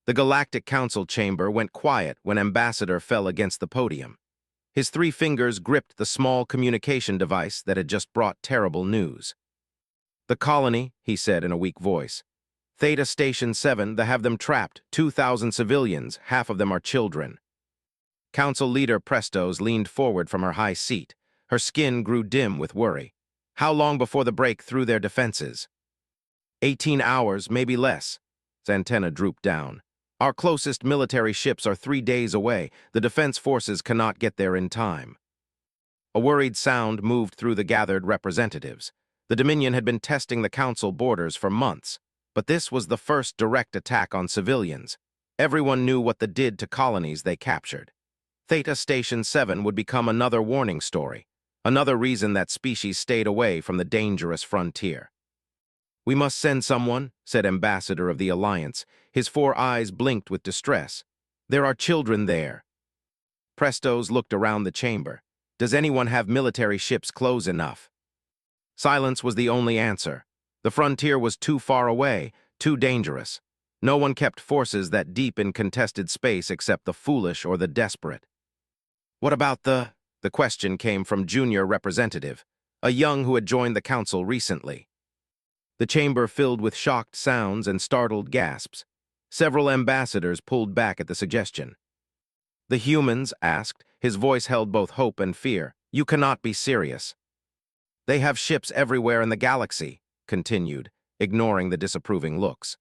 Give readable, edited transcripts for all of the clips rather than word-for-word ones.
The Galactic Council chamber went quiet when Ambassador fell against the podium. His 3 fingers gripped the small communication device that had just brought terrible news. "The colony," he said in a weak voice. "Theta Station 7, they have them trapped, 2,000 civilians, half of them are children." Council leader Prestos leaned forward from her high seat. Her skin grew dim with worry. "How long before the break through their defenses?" 18 hours, maybe less. His antenna drooped down. "Our closest military ships are 3 days away. The defense forces cannot get there in time." A worried sound moved through the gathered representatives. The Dominion had been testing the Council borders for months, but this was the first direct attack on civilians. Everyone knew what that did to colonies they captured. Theta Station 7 would become another warning story, another reason that species stayed away from the dangerous frontier. "We must send someone," said Ambassador of the Alliance. His 4 eyes blinked with distress. "There are children there." Prestos looked around the chamber. "Does anyone have military ships close enough?" Silence was the only answer. The frontier was too far away, too dangerous. No one kept forces that deep in contested space except the foolish or the desperate. "What about the—" The question came from junior representative, a young who had joined the council recently. The chamber filled with shocked sounds and startled gasps. Several ambassadors pulled back at the suggestion. "The humans?" asked. His voice held both hope and fear. "You cannot be serious." "They have ships everywhere in the galaxy," continued, ignoring the disapproving looks.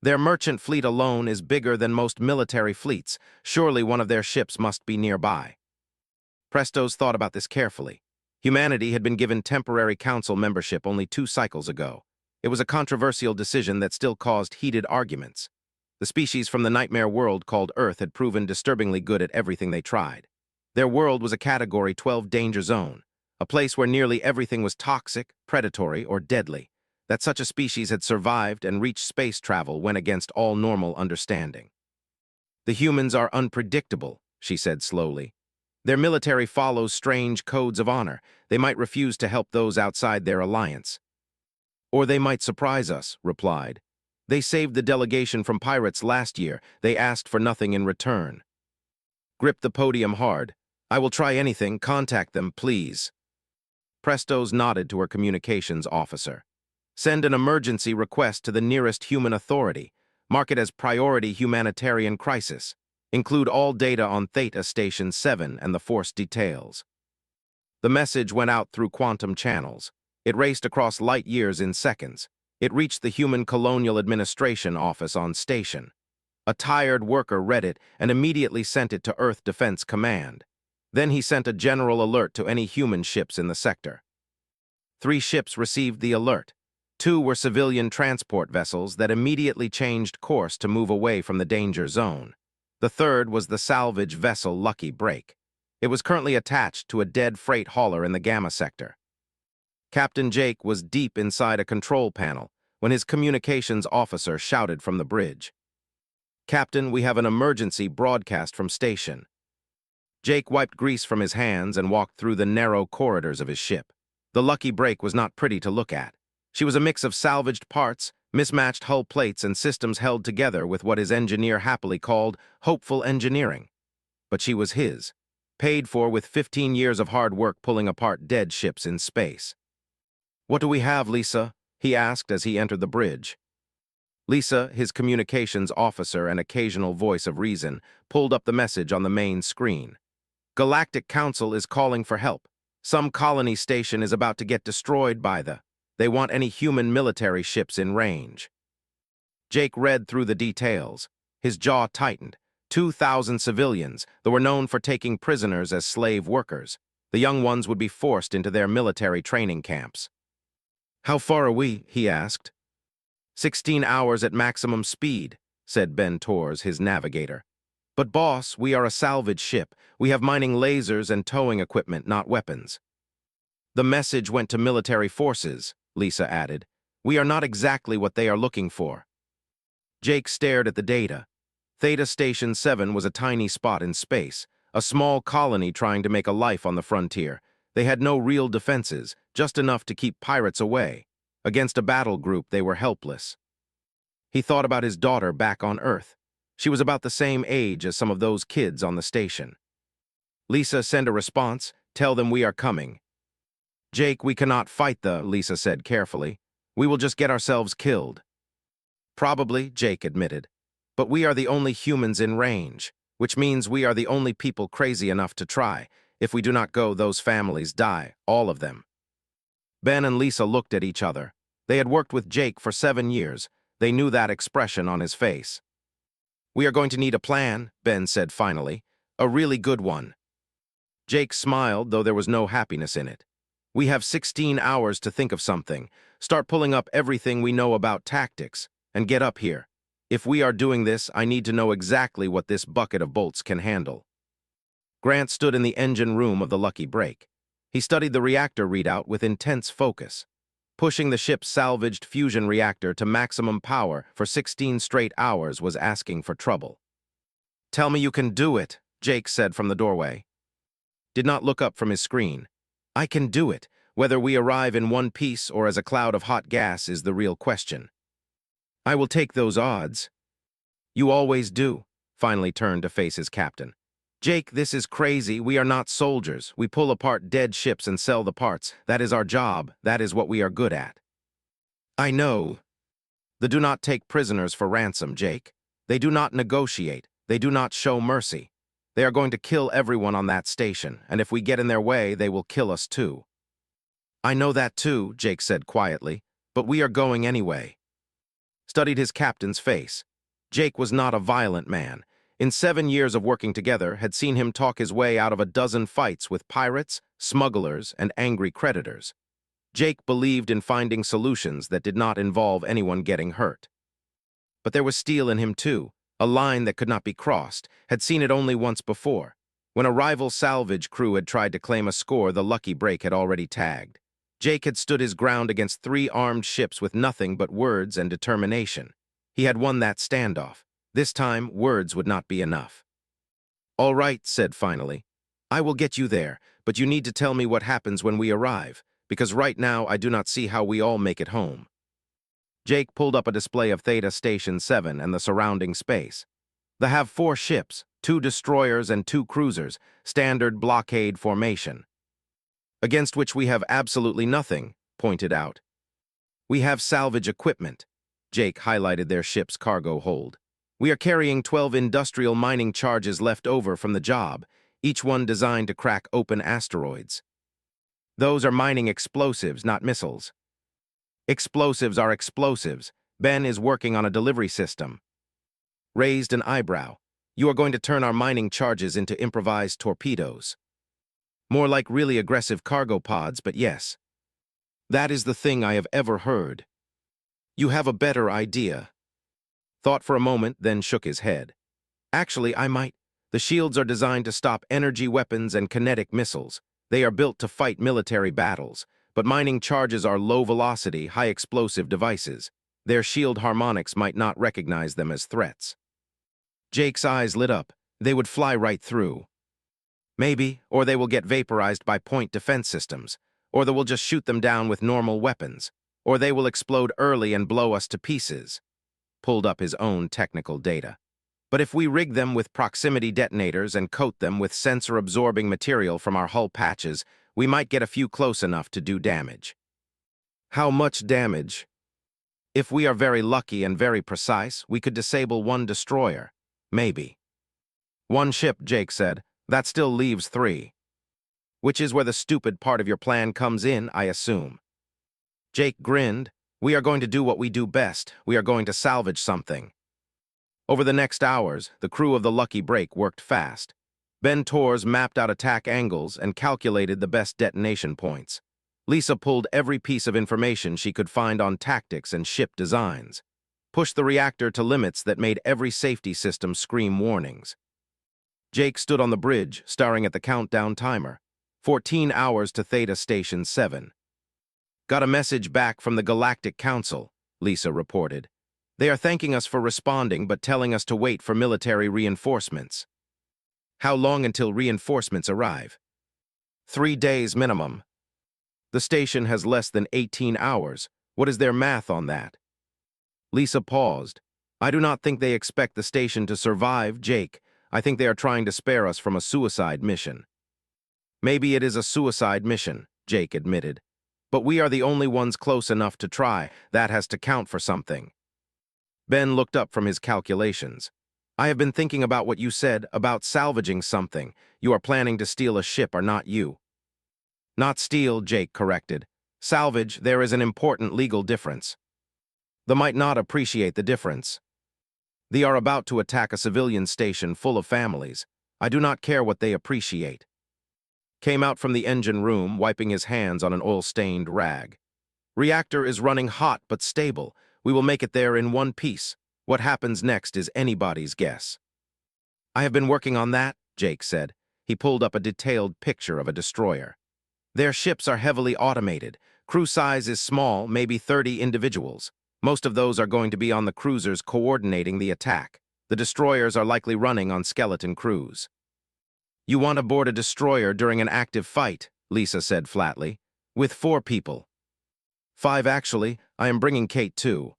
"Their merchant fleet alone is bigger than most military fleets. Surely one of their ships must be nearby." Prestos thought about this carefully. Humanity had been given temporary council membership only 2 cycles ago. It was a controversial decision that still caused heated arguments. The species from the nightmare world called Earth had proven disturbingly good at everything they tried. Their world was a Category 12 danger zone, a place where nearly everything was toxic, predatory, or deadly. That such a species had survived and reached space travel went against all normal understanding. "The humans are unpredictable," she said slowly. "Their military follows strange codes of honor. They might refuse to help those outside their alliance." "Or they might surprise us," replied. "They saved the delegation from pirates last year. They asked for nothing in return." Grip the podium hard. "I will try anything. Contact them, please." Prestos nodded to her communications officer. "Send an emergency request to the nearest human authority. Mark it as priority humanitarian crisis. Include all data on Theta Station 7 and the force details." The message went out through quantum channels. It raced across light years in seconds. It reached the Human Colonial Administration office on station. A tired worker read it and immediately sent it to Earth Defense Command. Then he sent a general alert to any human ships in the sector. 3 ships received the alert. 2 were civilian transport vessels that immediately changed course to move away from the danger zone. The 3rd was the salvage vessel Lucky Break. It was currently attached to a dead freight hauler in the Gamma sector. Captain Jake was deep inside a control panel when his communications officer shouted from the bridge. "Captain, we have an emergency broadcast from station." Jake wiped grease from his hands and walked through the narrow corridors of his ship. The Lucky Break was not pretty to look at. She was a mix of salvaged parts, mismatched hull plates, and systems held together with what his engineer happily called hopeful engineering. But she was his, paid for with 15 years of hard work pulling apart dead ships in space. "What do we have, Lisa?" he asked as he entered the bridge. Lisa, his communications officer and occasional voice of reason, pulled up the message on the main screen. "Galactic Council is calling for help. Some colony station is about to get destroyed by the... They want any human military ships in range." Jake read through the details. His jaw tightened. 2,000 civilians that were known for taking prisoners as slave workers. The young ones would be forced into their military training camps. "How far are we?" he asked. 16 hours at maximum speed," said Ben Torres, his navigator. "But boss, we are a salvage ship. We have mining lasers and towing equipment, not weapons." "The message went to military forces," Lisa added. "We are not exactly what they are looking for." Jake stared at the data. Theta Station 7 was a tiny spot in space, a small colony trying to make a life on the frontier. They had no real defenses, just enough to keep pirates away. Against a battle group, they were helpless. He thought about his daughter back on Earth. She was about the same age as some of those kids on the station. Lisa, send a response. Tell them we are coming. Jake, we cannot fight Lisa said carefully. We will just get ourselves killed. Probably, Jake admitted. But we are the only humans in range, which means we are the only people crazy enough to try. If we do not go, those families die, all of them. Ben and Lisa looked at each other. They had worked with Jake for 7 years. They knew that expression on his face. We are going to need a plan, Ben said finally. A really good one. Jake smiled, though there was no happiness in it. We have 16 hours to think of something. Start pulling up everything we know about tactics, and get up here. If we are doing this, I need to know exactly what this bucket of bolts can handle. Grant stood in the engine room of the Lucky Break. He studied the reactor readout with intense focus. Pushing the ship's salvaged fusion reactor to maximum power for 16 straight hours was asking for trouble. Tell me you can do it, Jake said from the doorway. Did not look up from his screen. I can do it. Whether we arrive in one piece or as a cloud of hot gas is the real question. I will take those odds. You always do, finally turned to face his captain. Jake, this is crazy. We are not soldiers. We pull apart dead ships and sell the parts. That is our job. That is what we are good at. I know. They do not take prisoners for ransom, Jake. They do not negotiate. They do not show mercy. They are going to kill everyone on that station, and if we get in their way, they will kill us too. I know that too, Jake said quietly, but we are going anyway. Studied his captain's face. Jake was not a violent man. In 7 years of working together, had seen him talk his way out of a dozen fights with pirates, smugglers, and angry creditors. Jake believed in finding solutions that did not involve anyone getting hurt. But there was steel in him too, a line that could not be crossed, had seen it only once before. When a rival salvage crew had tried to claim a score the Lucky Break had already tagged. Jake had stood his ground against 3 armed ships with nothing but words and determination. He had won that standoff. This time, words would not be enough. All right, said finally. I will get you there, but you need to tell me what happens when we arrive, because right now I do not see how we all make it home. Jake pulled up a display of Theta Station 7 and the surrounding space. They have 4 ships, 2 destroyers and 2 cruisers, standard blockade formation. Against which we have absolutely nothing, pointed out. We have salvage equipment. Jake highlighted their ship's cargo hold. We are carrying 12 industrial mining charges left over from the job, each one designed to crack open asteroids. Those are mining explosives, not missiles. Explosives are explosives. Ben is working on a delivery system. Raised an eyebrow. You are going to turn our mining charges into improvised torpedoes. More like really aggressive cargo pods, but yes. That is the thing I have ever heard. You have a better idea. Thought for a moment, then shook his head. Actually, I might. The shields are designed to stop energy weapons and kinetic missiles. They are built to fight military battles, but mining charges are low-velocity, high-explosive devices. Their shield harmonics might not recognize them as threats. Jake's eyes lit up. They would fly right through. Maybe, or they will get vaporized by point defense systems, or they will just shoot them down with normal weapons, or they will explode early and blow us to pieces. Pulled up his own technical data. But if we rig them with proximity detonators and coat them with sensor-absorbing material from our hull patches, we might get a few close enough to do damage. How much damage? If we are very lucky and very precise, we could disable 1 destroyer. Maybe. 1 ship, Jake said. That still leaves 3. Which is where the stupid part of your plan comes in, I assume. Jake grinned. We are going to do what we do best. We are going to salvage something. Over the next hours, the crew of the Lucky Break worked fast. Ben Torres mapped out attack angles and calculated the best detonation points. Lisa pulled every piece of information she could find on tactics and ship designs. Pushed the reactor to limits that made every safety system scream warnings. Jake stood on the bridge, staring at the countdown timer. 14 hours to Theta Station 7. Got a message back from the Galactic Council, Lisa reported. They are thanking us for responding but telling us to wait for military reinforcements. How long until reinforcements arrive? 3 days minimum. The station has less than 18 hours. What is their math on that? Lisa paused. I do not think they expect the station to survive, Jake. I think they are trying to spare us from a suicide mission. Maybe it is a suicide mission, Jake admitted. But we are the only ones close enough to try. That has to count for something. Ben looked up from his calculations. I have been thinking about what you said about salvaging something. You are planning to steal a ship, are not you? Not steal, Jake corrected. Salvage, there is an important legal difference. They might not appreciate the difference. They are about to attack a civilian station full of families. I do not care what they appreciate. Came out from the engine room, wiping his hands on an oil-stained rag. Reactor is running hot but stable. We will make it there in one piece. What happens next is anybody's guess. I have been working on that, Jake said. He pulled up a detailed picture of a destroyer. Their ships are heavily automated. Crew size is small, maybe 30 individuals. Most of those are going to be on the cruisers coordinating the attack. The destroyers are likely running on skeleton crews. You want to board a destroyer during an active fight, Lisa said flatly. With 4 people. 5 actually. I am bringing Kate too.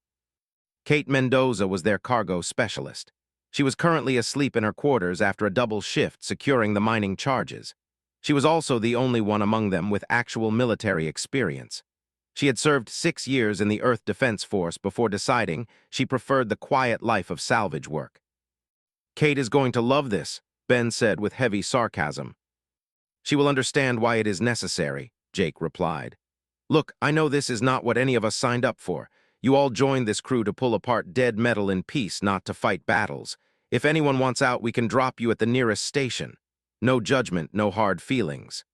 Kate Mendoza was their cargo specialist. She was currently asleep in her quarters after a double shift securing the mining charges. She was also the only one among them with actual military experience. She had served 6 years in the Earth Defense Force before deciding she preferred the quiet life of salvage work. Kate is going to love this, Ben said with heavy sarcasm. She will understand why it is necessary, Jake replied. Look, I know this is not what any of us signed up for. You all joined this crew to pull apart dead metal in peace, not to fight battles. If anyone wants out, we can drop you at the nearest station. No judgment, no hard feelings.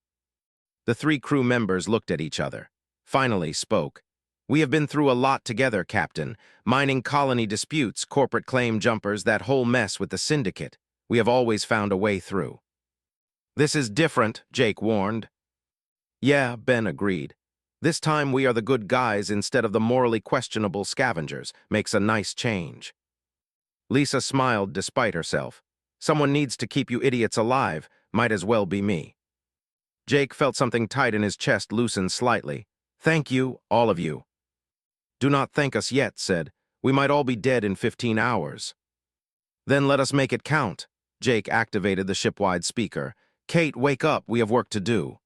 The 3 crew members looked at each other. Finally spoke. We have been through a lot together, Captain. Mining colony disputes, corporate claim jumpers, that whole mess with the syndicate. We have always found a way through. This is different, Jake warned. Yeah, Ben agreed. This time we are the good guys instead of the morally questionable scavengers. Makes a nice change. Lisa smiled despite herself. Someone needs to keep you idiots alive. Might as well be me. Jake felt something tight in his chest loosen slightly. Thank you, all of you. Do not thank us yet, said. We might all be dead in 15 hours. Then let us make it count. Jake activated the ship-wide speaker. Kate, wake up, we have work to do.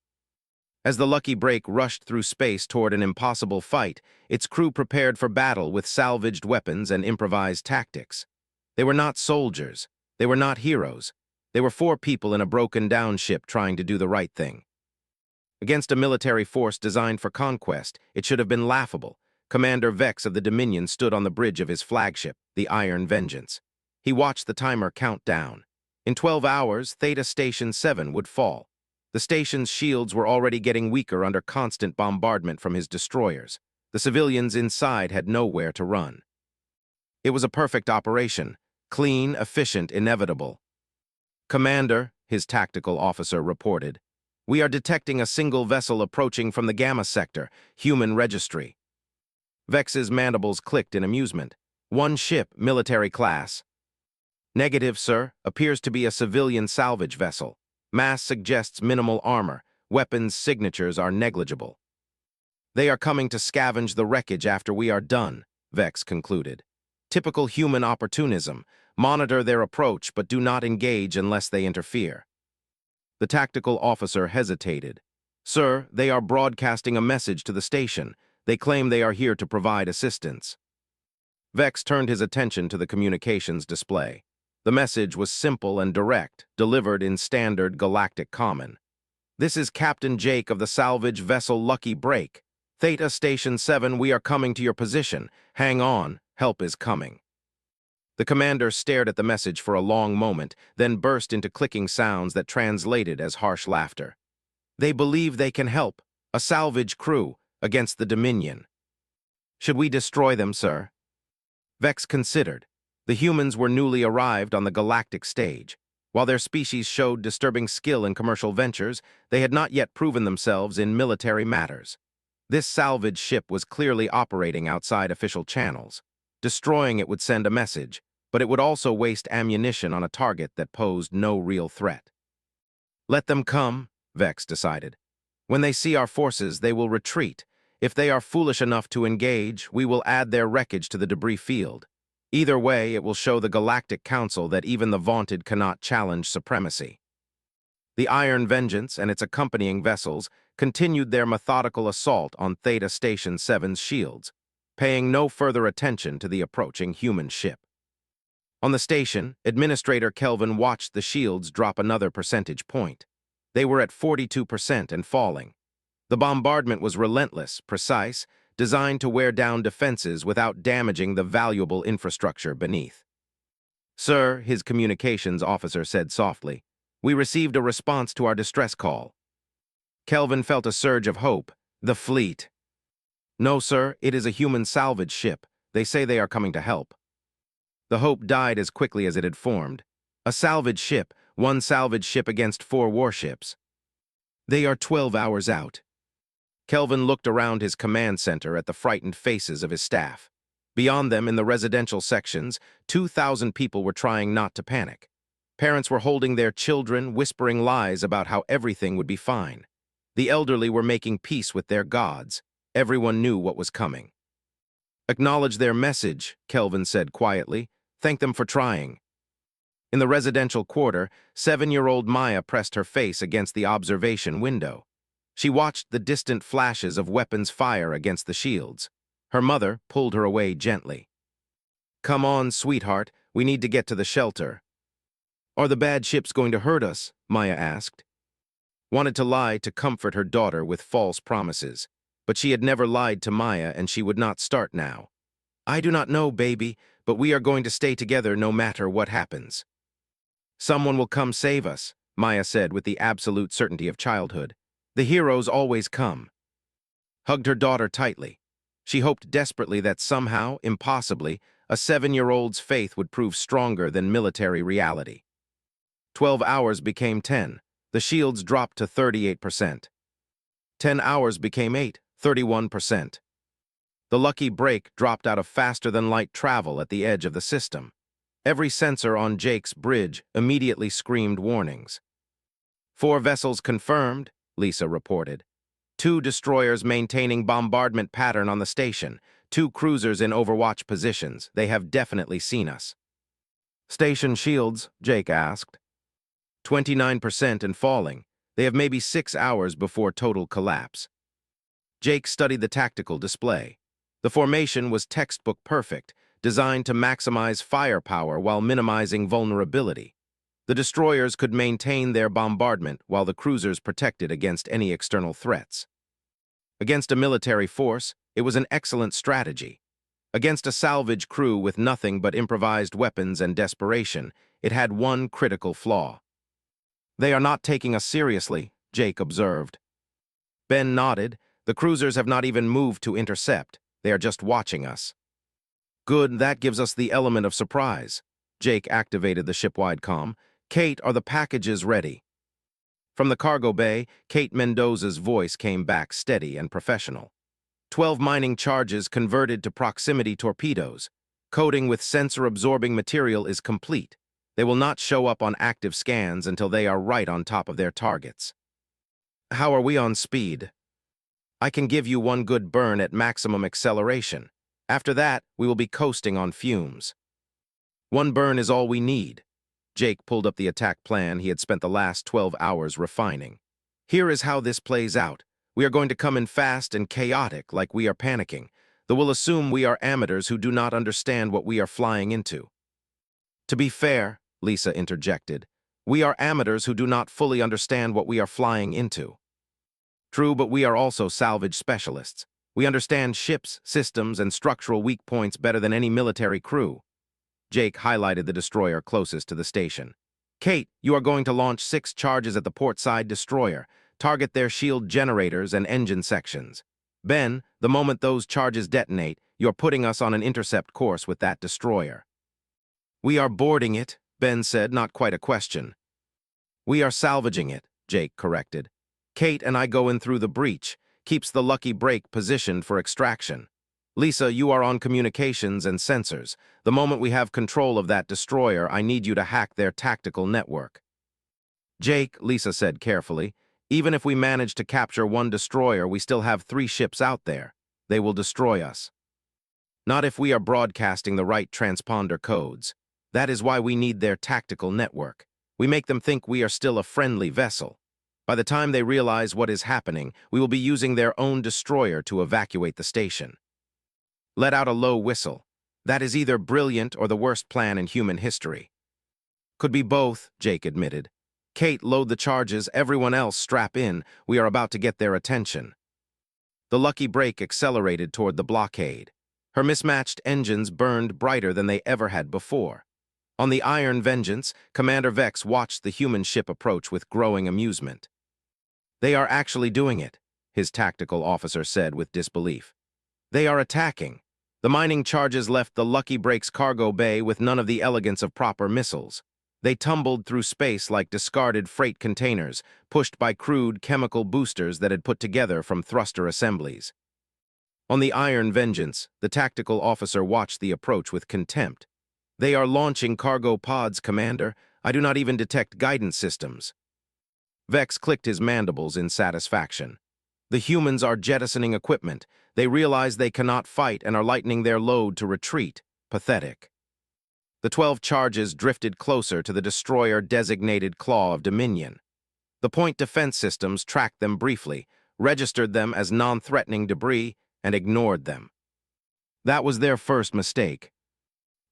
As the Lucky Break rushed through space toward an impossible fight, its crew prepared for battle with salvaged weapons and improvised tactics. They were not soldiers. They were not heroes. They were 4 people in a broken-down ship trying to do the right thing. Against a military force designed for conquest, it should have been laughable. Commander Vex of the Dominion stood on the bridge of his flagship, the Iron Vengeance. He watched the timer count down. In 12 hours, Theta Station 7 would fall. The station's shields were already getting weaker under constant bombardment from his destroyers. The civilians inside had nowhere to run. It was a perfect operation. Clean, efficient, inevitable. Commander, his tactical officer reported, we are detecting a single vessel approaching from the Gamma sector, human registry. Vex's mandibles clicked in amusement. 1 ship, military class. Negative, sir. Appears to be a civilian salvage vessel. Mass suggests minimal armor. Weapons signatures are negligible. They are coming to scavenge the wreckage after we are done, Vex concluded. Typical human opportunism. Monitor their approach, but do not engage unless they interfere. The tactical officer hesitated. Sir, they are broadcasting a message to the station. They claim they are here to provide assistance. Vex turned his attention to the communications display. The message was simple and direct, delivered in standard galactic common. This is Captain Jake of the salvage vessel Lucky Break. Theta Station 7, we are coming to your position. Hang on, help is coming. The commander stared at the message for a long moment, then burst into clicking sounds that translated as harsh laughter. They believe they can help. A salvage crew against the Dominion. Should we destroy them, sir? Vex considered. The humans were newly arrived on the galactic stage. While their species showed disturbing skill in commercial ventures, they had not yet proven themselves in military matters. This salvage ship was clearly operating outside official channels. Destroying it would send a message, but it would also waste ammunition on a target that posed no real threat. Let them come, Vex decided. When they see our forces, they will retreat. If they are foolish enough to engage, we will add their wreckage to the debris field. Either way, it will show the Galactic Council that even the vaunted cannot challenge supremacy. The Iron Vengeance and its accompanying vessels continued their methodical assault on Theta Station 7's shields, paying no further attention to the approaching human ship. On the station, Administrator Kelvin watched the shields drop another percentage point. They were at 42% and falling. The bombardment was relentless, precise, designed to wear down defenses without damaging the valuable infrastructure beneath. "Sir," his communications officer said softly, "we received a response to our distress call." Kelvin felt a surge of hope. "The fleet." "No, sir, it is a human salvage ship. They say they are coming to help." The hope died as quickly as it had formed. A salvage ship, one salvage ship against 4 warships. "They are 12 hours out." Kelvin looked around his command center at the frightened faces of his staff. Beyond them, in the residential sections, 2,000 people were trying not to panic. Parents were holding their children, whispering lies about how everything would be fine. The elderly were making peace with their gods. Everyone knew what was coming. "Acknowledge their message," Kelvin said quietly. "Thank them for trying." In the residential quarter, 7-year-old Maya pressed her face against the observation window. She watched the distant flashes of weapons fire against the shields. Her mother pulled her away gently. "Come on, sweetheart, we need to get to the shelter." "Are the bad ships going to hurt us?" Maya asked. Wanted to lie to comfort her daughter with false promises, but she had never lied to Maya and she would not start now. "I do not know, baby, but we are going to stay together no matter what happens." "Someone will come save us," Maya said with the absolute certainty of childhood. "The heroes always come." Hugged her daughter tightly. She hoped desperately that somehow, impossibly, a 7-year-old's faith would prove stronger than military reality. 12 hours became 10. The shields dropped to 38%. 10 hours became 8, 31%. The lucky break dropped out of faster-than-light travel at the edge of the system. Every sensor on Jake's bridge immediately screamed warnings. 4 vessels confirmed, Lisa reported. 2 destroyers maintaining bombardment pattern on the station. 2 cruisers in overwatch positions. They have definitely seen us. "Station shields?" Jake asked. 29% and falling. They have maybe 6 hours before total collapse. Jake studied the tactical display. The formation was textbook perfect, designed to maximize firepower while minimizing vulnerability. The destroyers could maintain their bombardment while the cruisers protected against any external threats. Against a military force, it was an excellent strategy. Against a salvage crew with nothing but improvised weapons and desperation, it had one critical flaw. "They are not taking us seriously," Jake observed. Ben nodded. "The cruisers have not even moved to intercept. They are just watching us." "Good, that gives us the element of surprise." Jake activated the ship-wide comm. "Kate, are the packages ready?" From the cargo bay, Kate Mendoza's voice came back steady and professional. 12 mining charges converted to proximity torpedoes. Coating with sensor-absorbing material is complete. They will not show up on active scans until they are right on top of their targets. "How are we on speed?" "I can give you 1 good burn at maximum acceleration. After that, we will be coasting on fumes." 1 burn is all we need." Jake pulled up the attack plan he had spent the last 12 hours refining. "Here is how this plays out. We are going to come in fast and chaotic like we are panicking. They will assume we are amateurs who do not understand what we are flying into." "To be fair," Lisa interjected, "we are amateurs who do not fully understand what we are flying into." "True, but we are also salvage specialists. We understand ships, systems, and structural weak points better than any military crew." Jake highlighted the destroyer closest to the station. "Kate, you are going to launch 6 charges at the portside destroyer. Target their shield generators and engine sections. Ben, the moment those charges detonate, you're putting us on an intercept course with that destroyer." "We are boarding it," Ben said, not quite a question. "We are salvaging it," Jake corrected. "Kate and I go in through the breach, keeps the lucky break positioned for extraction. Lisa, you are on communications and sensors. The moment we have control of that destroyer, I need you to hack their tactical network." "Jake," Lisa said carefully, "even if we manage to capture 1 destroyer, we still have 3 ships out there. They will destroy us." Not if we are broadcasting the right transponder codes. That is why we need their tactical network. We make them think we are still a friendly vessel. By the time they realize what is happening, we will be using their own destroyer to evacuate the station. Let out a low whistle. That is either brilliant or the worst plan in human history. Could be both, Jake admitted. Kate, load the charges, everyone else strap in, we are about to get their attention. The lucky break accelerated toward the blockade. Her mismatched engines burned brighter than they ever had before. On the Iron Vengeance, Commander Vex watched the human ship approach with growing amusement. They are actually doing it, his tactical officer said with disbelief. They are attacking. The mining charges left the Lucky Break's cargo bay with none of the elegance of proper missiles. They tumbled through space like discarded freight containers, pushed by crude chemical boosters that had put together from thruster assemblies. On the Iron Vengeance, the tactical officer watched the approach with contempt. They are launching cargo pods, Commander. I do not even detect guidance systems. Vex clicked his mandibles in satisfaction. The humans are jettisoning equipment. They realize they cannot fight and are lightening their load to retreat. Pathetic. The 12 charges drifted closer to the destroyer-designated Claw of Dominion. The point defense systems tracked them briefly, registered them as non-threatening debris, and ignored them. That was their first mistake.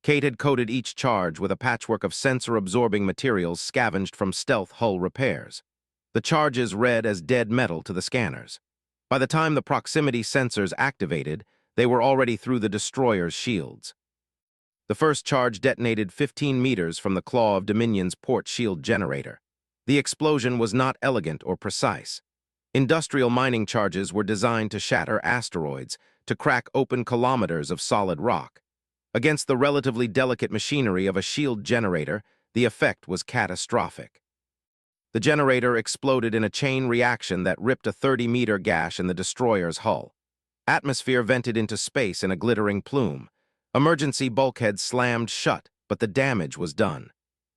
Kate had coated each charge with a patchwork of sensor-absorbing materials scavenged from stealth hull repairs. The charges read as dead metal to the scanners. By the time the proximity sensors activated, they were already through the destroyer's shields. The first charge detonated 15 meters from the Claw of Dominion's port shield generator. The explosion was not elegant or precise. Industrial mining charges were designed to shatter asteroids, to crack open kilometers of solid rock. Against the relatively delicate machinery of a shield generator, the effect was catastrophic. The generator exploded in a chain reaction that ripped a 30-meter gash in the destroyer's hull. Atmosphere vented into space in a glittering plume. Emergency bulkheads slammed shut, but the damage was done.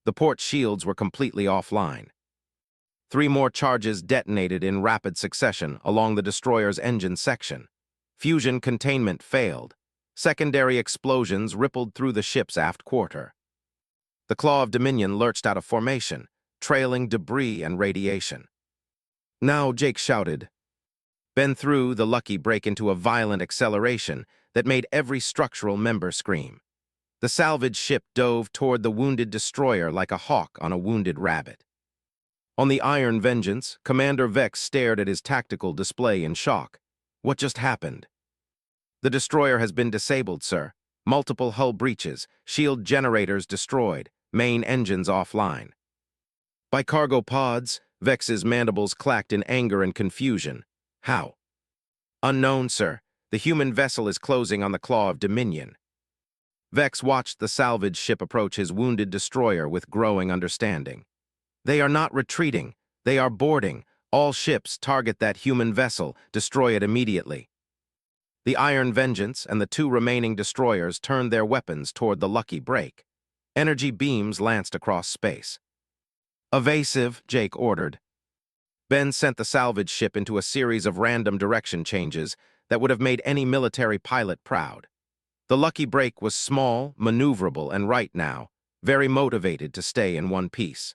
The port shields were completely offline. 3 more charges detonated in rapid succession along the destroyer's engine section. Fusion containment failed. Secondary explosions rippled through the ship's aft quarter. The Claw of Dominion lurched out of formation, trailing debris and radiation. Now, Jake shouted. Ben threw the Lucky Break into a violent acceleration that made every structural member scream. The salvage ship dove toward the wounded destroyer like a hawk on a wounded rabbit. On the Iron Vengeance, Commander Vex stared at his tactical display in shock. What just happened? The destroyer has been disabled, sir. Multiple hull breaches, shield generators destroyed, main engines offline. By cargo pods, Vex's mandibles clacked in anger and confusion. How? Unknown, sir. The human vessel is closing on the Claw of Dominion. Vex watched the salvage ship approach his wounded destroyer with growing understanding. They are not retreating. They are boarding. All ships target that human vessel, destroy it immediately. The Iron Vengeance and the 2 remaining destroyers turned their weapons toward the Lucky Break. Energy beams lanced across space. Evasive, Jake ordered. Ben sent the salvage ship into a series of random direction changes that would have made any military pilot proud. The Lucky Break was small, maneuverable, and right now, very motivated to stay in one piece.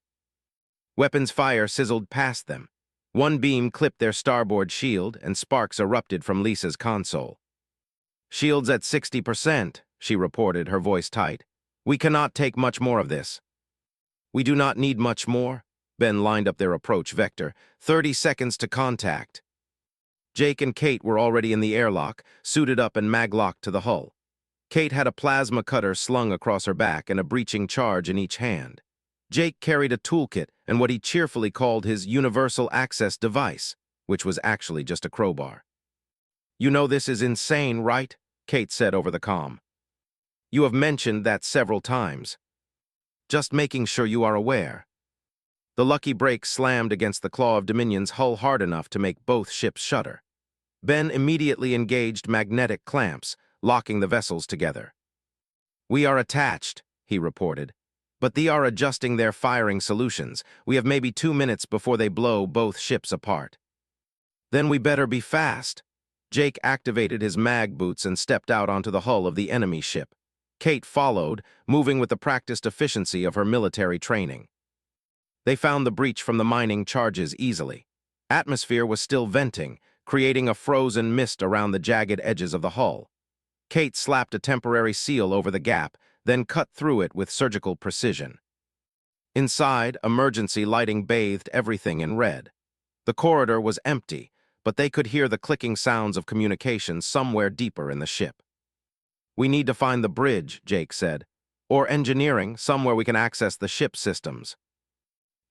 Weapons fire sizzled past them. One beam clipped their starboard shield, and sparks erupted from Lisa's console. Shields at 60%, she reported, her voice tight. We cannot take much more of this. We do not need much more. Ben lined up their approach vector. 30 seconds to contact. Jake and Kate were already in the airlock, suited up and maglocked to the hull. Kate had a plasma cutter slung across her back and a breaching charge in each hand. Jake carried a toolkit and what he cheerfully called his universal access device, which was actually just a crowbar. You know this is insane, right? Kate said over the comm. You have mentioned that several times. Just making sure you are aware. The Lucky Break slammed against the Claw of Dominion's hull hard enough to make both ships shudder. Ben immediately engaged magnetic clamps, locking the vessels together. We are attached, he reported, but they are adjusting their firing solutions. We have maybe 2 minutes before they blow both ships apart. Then we better be fast. Jake activated his mag boots and stepped out onto the hull of the enemy ship. Kate followed, moving with the practiced efficiency of her military training. They found the breach from the mining charges easily. Atmosphere was still venting, creating a frozen mist around the jagged edges of the hull. Kate slapped a temporary seal over the gap, then cut through it with surgical precision. Inside, emergency lighting bathed everything in red. The corridor was empty, but they could hear the clicking sounds of communication somewhere deeper in the ship. "We need to find the bridge," Jake said. "Or engineering, somewhere we can access the ship systems."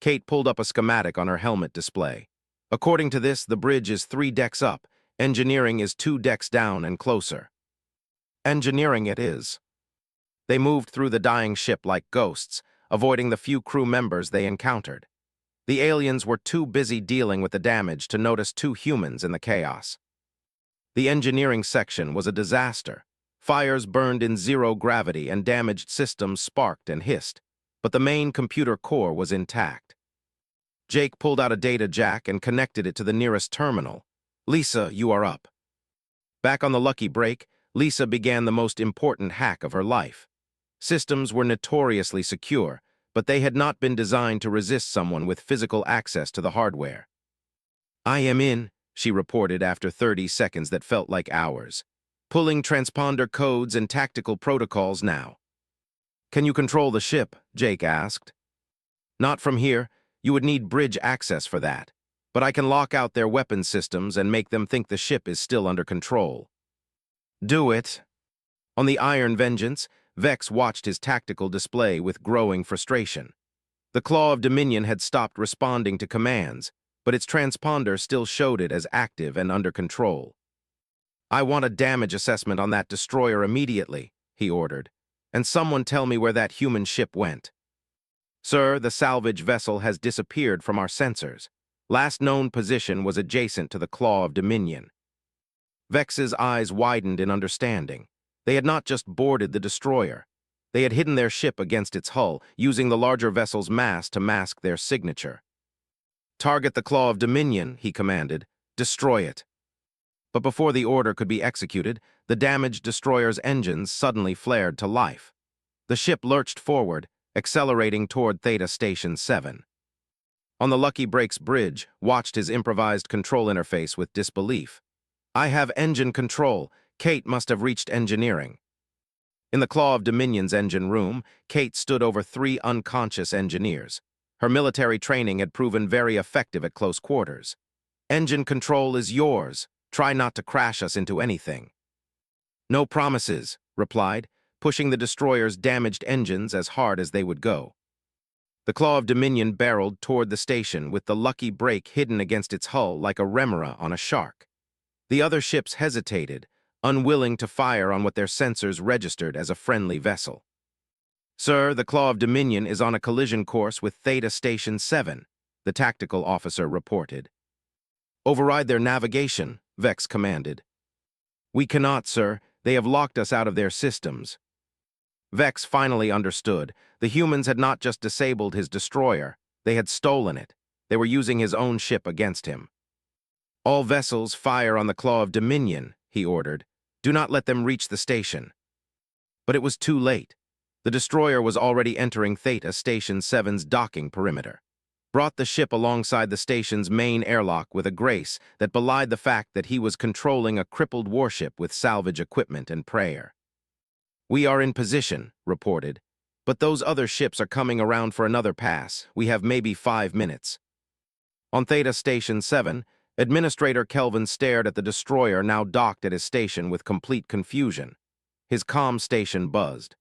Kate pulled up a schematic on her helmet display. According to this, the bridge is 3 decks up. Engineering is 2 decks down and closer. Engineering it is. They moved through the dying ship like ghosts, avoiding the few crew members they encountered. The aliens were too busy dealing with the damage to notice 2 humans in the chaos. The engineering section was a disaster. Fires burned in 0 gravity and damaged systems sparked and hissed, but the main computer core was intact. Jake pulled out a data jack and connected it to the nearest terminal. "Lisa, you are up." Back on the lucky break, Lisa began the most important hack of her life. Systems were notoriously secure, but they had not been designed to resist someone with physical access to the hardware. "I am in," she reported after 30 seconds that felt like hours. "Pulling transponder codes and tactical protocols now." "Can you control the ship?" Jake asked. "Not from here. You would need bridge access for that. But I can lock out their weapon systems and make them think the ship is still under control." "Do it." On the Iron Vengeance, Vex watched his tactical display with growing frustration. The Claw of Dominion had stopped responding to commands, but its transponder still showed it as active and under control. "I want a damage assessment on that destroyer immediately," he ordered. "And someone tell me where that human ship went." "Sir, the salvage vessel has disappeared from our sensors. Last known position was adjacent to the Claw of Dominion." Vex's eyes widened in understanding. They had not just boarded the destroyer. They had hidden their ship against its hull, using the larger vessel's mass to mask their signature. "Target the Claw of Dominion," he commanded. "Destroy it." But before the order could be executed, the damaged destroyer's engines suddenly flared to life. The ship lurched forward, accelerating toward Theta Station 7. On the Lucky Breaks bridge, watched his improvised control interface with disbelief. "I have engine control. Kate must have reached engineering." In the Claw of Dominion's engine room, Kate stood over 3 unconscious engineers. Her military training had proven very effective at close quarters. "Engine control is yours. Try not to crash us into anything." "No promises," replied, pushing the destroyer's damaged engines as hard as they would go. The Claw of Dominion barreled toward the station with the Lucky Break hidden against its hull like a remora on a shark. The other ships hesitated, unwilling to fire on what their sensors registered as a friendly vessel. "Sir, the Claw of Dominion is on a collision course with Theta Station 7, the tactical officer reported. "Override their navigation," Vex commanded. "We cannot, sir. They have locked us out of their systems." Vex finally understood. The humans had not just disabled his destroyer, they had stolen it. They were using his own ship against him. "All vessels fire on the Claw of Dominion," he ordered. "Do not let them reach the station." But it was too late. The destroyer was already entering Theta Station 7's docking perimeter. Brought the ship alongside the station's main airlock with a grace that belied the fact that he was controlling a crippled warship with salvage equipment and prayer. "We are in position," reported. "But those other ships are coming around for another pass. We have maybe 5 minutes." On Theta Station 7, Administrator Kelvin stared at the destroyer now docked at his station with complete confusion. His comm station buzzed.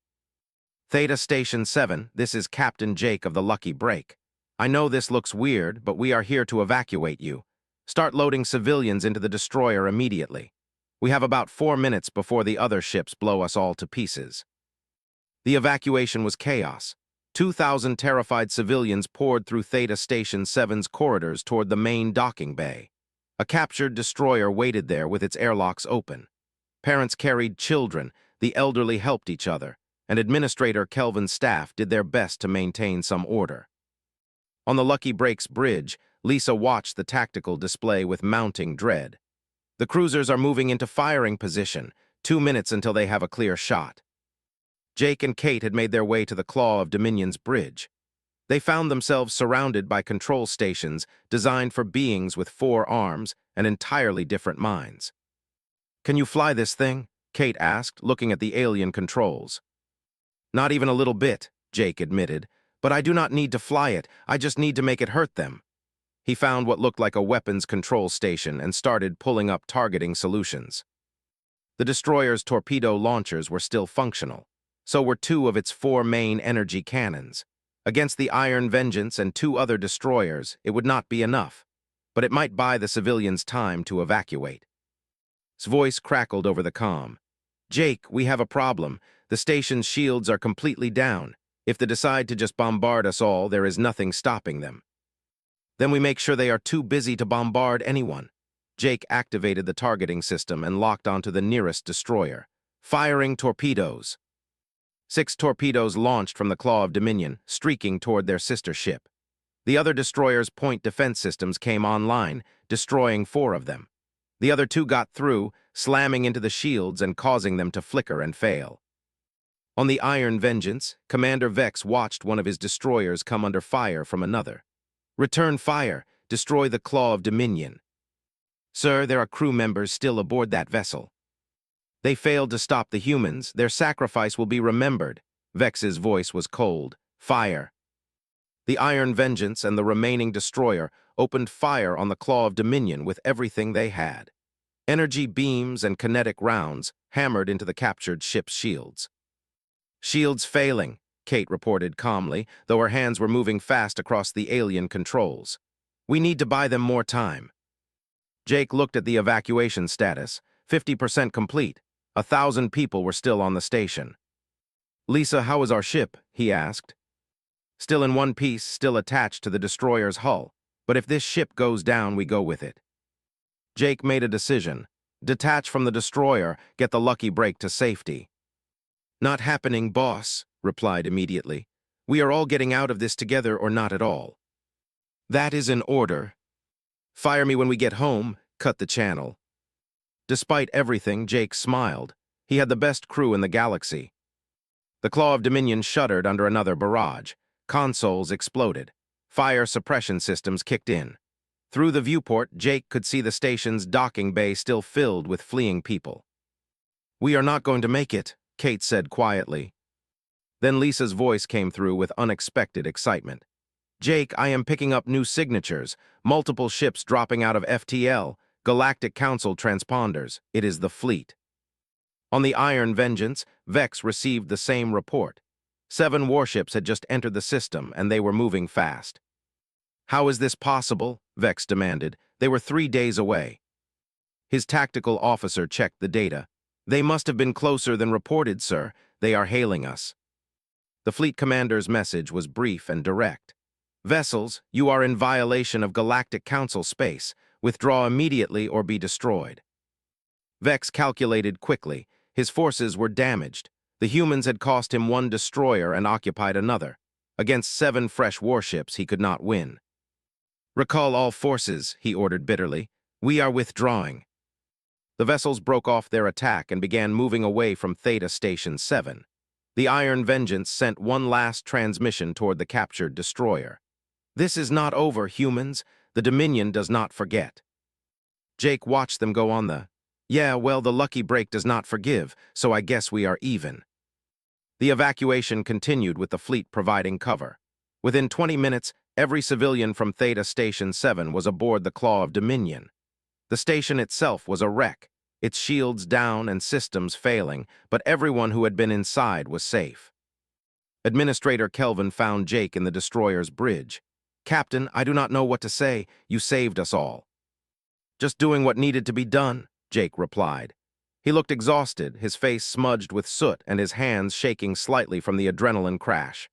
"Theta Station 7, this is Captain Jake of the Lucky Break. I know this looks weird, but we are here to evacuate you. Start loading civilians into the destroyer immediately. We have about 4 minutes before the other ships blow us all to pieces." The evacuation was chaos. 2,000 terrified civilians poured through Theta Station 7's corridors toward the main docking bay. A captured destroyer waited there with its airlocks open. Parents carried children, the elderly helped each other, and Administrator Kelvin's staff did their best to maintain some order. On the Lucky Breaks bridge, Lisa watched the tactical display with mounting dread. The cruisers are moving into firing position, 2 minutes until they have a clear shot. Jake and Kate had made their way to the Claw of Dominion's bridge. They found themselves surrounded by control stations designed for beings with 4 arms and entirely different minds. "Can you fly this thing?" Kate asked, looking at the alien controls. "Not even a little bit," Jake admitted, "but I do not need to fly it, I just need to make it hurt them." He found what looked like a weapons control station and started pulling up targeting solutions. The destroyer's torpedo launchers were still functional. So were 2 of its 4 main energy cannons. Against the Iron Vengeance and 2 other destroyers, it would not be enough, but it might buy the civilians time to evacuate. His voice crackled over the comm. "Jake, we have a problem. The station's shields are completely down. If they decide to just bombard us all, there is nothing stopping them. Then we make sure they are too busy to bombard anyone." Jake activated the targeting system and locked onto the nearest destroyer. Firing torpedoes. 6 torpedoes launched from the Claw of Dominion, streaking toward their sister ship. The other destroyers' point defense systems came online, destroying 4 of them. The other 2 got through, slamming into the shields and causing them to flicker and fail. On the Iron Vengeance, Commander Vex watched one of his destroyers come under fire from another. "Return fire. Destroy the Claw of Dominion." "Sir, there are crew members still aboard that vessel." "They failed to stop the humans. Their sacrifice will be remembered." Vex's voice was cold. "Fire." The Iron Vengeance and the remaining destroyer opened fire on the Claw of Dominion with everything they had. Energy beams and kinetic rounds hammered into the captured ship's shields. "Shields failing," Kate reported calmly, though her hands were moving fast across the alien controls. "We need to buy them more time." Jake looked at the evacuation status. 50% complete. 1,000 people were still on the station. "Lisa, how is our ship?" he asked. "Still in one piece, still attached to the destroyer's hull. But if this ship goes down, we go with it." Jake made a decision. Detach from the destroyer, get the lucky break to safety. "Not happening, boss," replied immediately. "We are all getting out of this together or not at all." "That is an order." "Fire me when we get home," cut the channel. Despite everything, Jake smiled. He had the best crew in the galaxy. The Claw of Dominion shuddered under another barrage. Consoles exploded. Fire suppression systems kicked in. Through the viewport, Jake could see the station's docking bay still filled with fleeing people. "We are not going to make it," Kate said quietly. Then Lisa's voice came through with unexpected excitement. "Jake, I am picking up new signatures. Multiple ships dropping out of FTL. Galactic Council transponders. It is the fleet." On the Iron Vengeance, Vex received the same report. 7 warships had just entered the system, and they were moving fast. "How is this possible?" Vex demanded. "They were 3 days away." His tactical officer checked the data. "They must have been closer than reported, sir. They are hailing us." The fleet commander's message was brief and direct. "Vessels, you are in violation of Galactic Council space. Withdraw immediately or be destroyed." Vex calculated quickly. His forces were damaged. The humans had cost him 1 destroyer and occupied another. Against 7 fresh warships, he could not win. "Recall all forces," he ordered bitterly. "We are withdrawing." The vessels broke off their attack and began moving away from Theta Station 7. The Iron Vengeance sent one last transmission toward the captured destroyer. "This is not over, humans. The Dominion does not forget." Jake watched them go on the, "Yeah, well, the lucky break does not forgive, so I guess we are even." The evacuation continued with the fleet providing cover. Within 20 minutes, every civilian from Theta Station 7 was aboard the Claw of Dominion. The station itself was a wreck, its shields down and systems failing, but everyone who had been inside was safe. Administrator Kelvin found Jake in the destroyer's bridge. "Captain, I do not know what to say. You saved us all." "Just doing what needed to be done," Jake replied. He looked exhausted, his face smudged with soot and his hands shaking slightly from the adrenaline crash.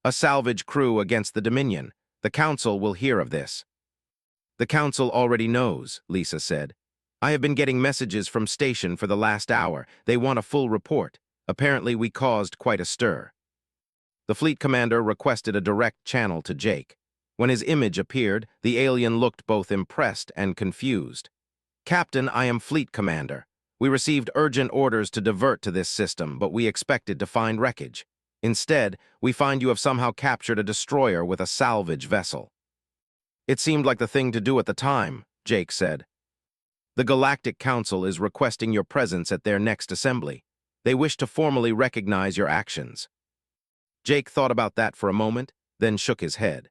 "A salvage crew against the Dominion. The Council will hear of this." "The Council already knows," Lisa said. "I have been getting messages from station for the last hour. They want a full report. Apparently we caused quite a stir." The fleet commander requested a direct channel to Jake. When his image appeared, the alien looked both impressed and confused. "Captain, I am Fleet Commander. We received urgent orders to divert to this system, but we expected to find wreckage. Instead, we find you have somehow captured a destroyer with a salvage vessel." "It seemed like the thing to do at the time," Jake said. "The Galactic Council is requesting your presence at their next assembly. They wish to formally recognize your actions." Jake thought about that for a moment, then shook his head.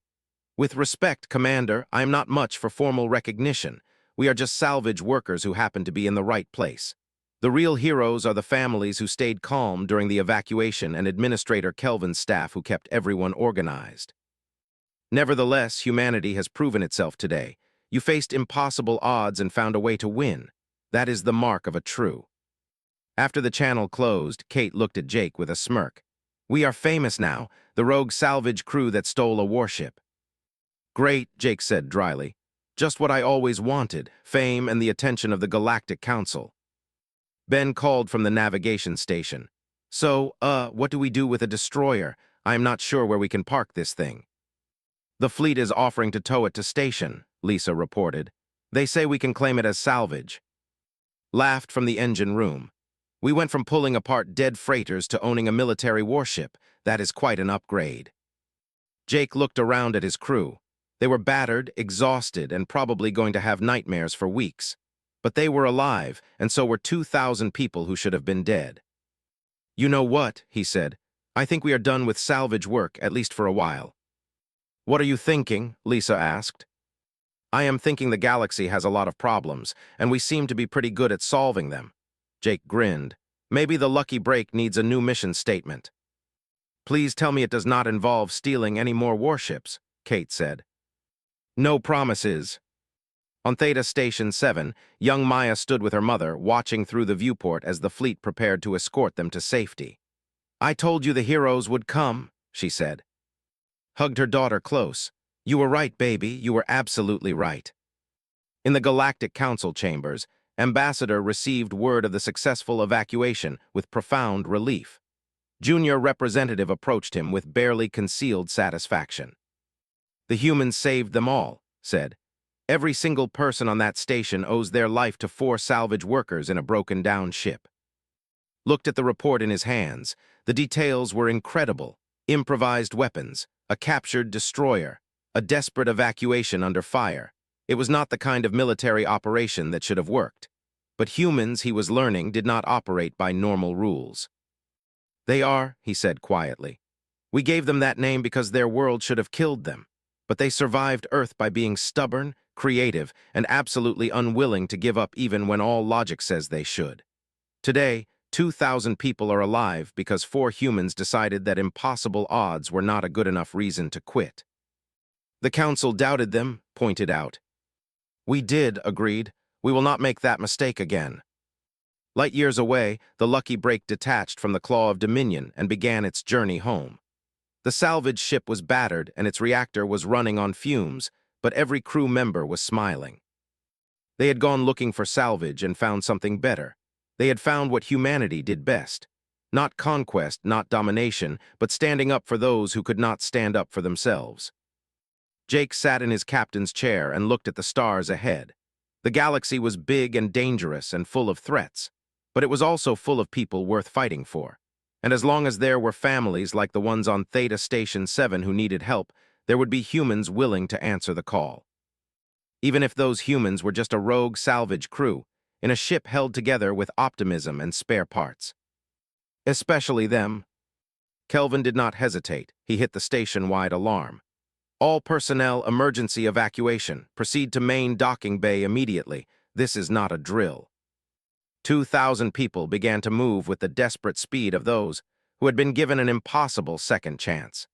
"With respect, Commander, I am not much for formal recognition. We are just salvage workers who happen to be in the right place. The real heroes are the families who stayed calm during the evacuation and Administrator Kelvin's staff who kept everyone organized. Nevertheless, humanity has proven itself today. You faced impossible odds and found a way to win. That is the mark of a true." After the channel closed, Kate looked at Jake with a smirk. "We are famous now, the rogue salvage crew that stole a warship." "Great," Jake said dryly. "Just what I always wanted, fame and the attention of the Galactic Council." Ben called from the navigation station. "So, what do we do with a destroyer? I am not sure where we can park this thing." "The fleet is offering to tow it to station," Lisa reported. "They say we can claim it as salvage." Laughed from the engine room. "We went from pulling apart dead freighters to owning a military warship. That is quite an upgrade." Jake looked around at his crew. They were battered, exhausted, and probably going to have nightmares for weeks. But they were alive, and so were 2,000 people who should have been dead. "You know what?" he said. "I think we are done with salvage work, at least for a while." "What are you thinking?" Lisa asked. "I am thinking the galaxy has a lot of problems, and we seem to be pretty good at solving them." Jake grinned. "Maybe the lucky break needs a new mission statement." "Please tell me it does not involve stealing any more warships," Kate said. "No promises." On Theta Station 7, young Maya stood with her mother, watching through the viewport as the fleet prepared to escort them to safety. "I told you the heroes would come," she said. Hugged her daughter close. "You were right, baby. You were absolutely right." In the Galactic Council chambers, Ambassador received word of the successful evacuation with profound relief. Junior Representative approached him with barely concealed satisfaction. "The humans saved them all," said. "Every single person on that station owes their life to 4 salvage workers in a broken-down ship." Looked at the report in his hands. The details were incredible. Improvised weapons, a captured destroyer, a desperate evacuation under fire. It was not the kind of military operation that should have worked. But humans, he was learning, did not operate by normal rules. "They are," he said quietly. "We gave them that name because their world should have killed them. But they survived Earth by being stubborn, creative, and absolutely unwilling to give up even when all logic says they should. Today, 2,000 people are alive because 4 humans decided that impossible odds were not a good enough reason to quit." "The Council doubted them," pointed out. "We did," agreed. "We will not make that mistake again." Light years away, the Lucky Break detached from the claw of Dominion and began its journey home. The salvage ship was battered and its reactor was running on fumes, but every crew member was smiling. They had gone looking for salvage and found something better. They had found what humanity did best. Not conquest, not domination, but standing up for those who could not stand up for themselves. Jake sat in his captain's chair and looked at the stars ahead. The galaxy was big and dangerous and full of threats, but it was also full of people worth fighting for. And as long as there were families like the ones on Theta Station 7 who needed help, there would be humans willing to answer the call. Even if those humans were just a rogue salvage crew, in a ship held together with optimism and spare parts. Especially them. Kelvin did not hesitate. He hit the station-wide alarm. "All personnel, emergency evacuation. Proceed to main docking bay immediately. This is not a drill." 2,000 people began to move with the desperate speed of those who had been given an impossible second chance.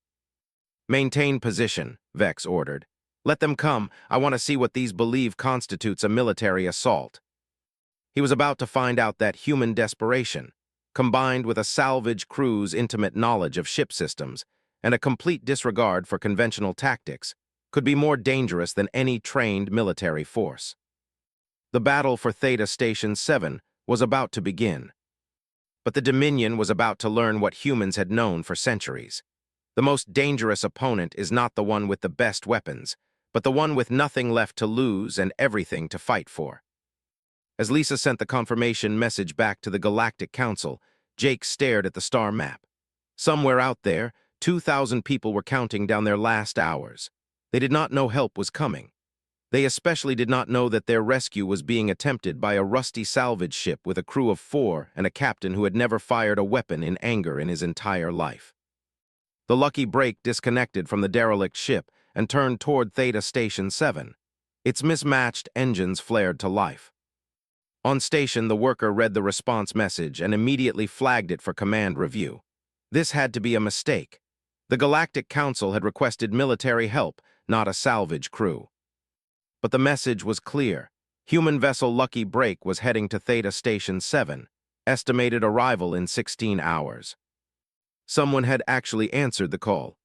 "Maintain position," Vex ordered. "Let them come. I want to see what these believe constitutes a military assault." He was about to find out that human desperation, combined with a salvage crew's intimate knowledge of ship systems and a complete disregard for conventional tactics, could be more dangerous than any trained military force. The battle for Theta Station 7 was about to begin. But the Dominion was about to learn what humans had known for centuries. The most dangerous opponent is not the one with the best weapons, but the one with nothing left to lose and everything to fight for. As Lisa sent the confirmation message back to the Galactic Council, Jake stared at the star map. Somewhere out there, 2,000 people were counting down their last hours. They did not know help was coming. They especially did not know that their rescue was being attempted by a rusty salvage ship with a crew of 4 and a captain who had never fired a weapon in anger in his entire life. The lucky break disconnected from the derelict ship and turned toward Theta Station 7. Its mismatched engines flared to life. On station, the worker read the response message and immediately flagged it for command review. This had to be a mistake. The Galactic Council had requested military help, not a salvage crew. But the message was clear. Human vessel Lucky Break was heading to Theta Station 7, estimated arrival in 16 hours. Someone had actually answered the call.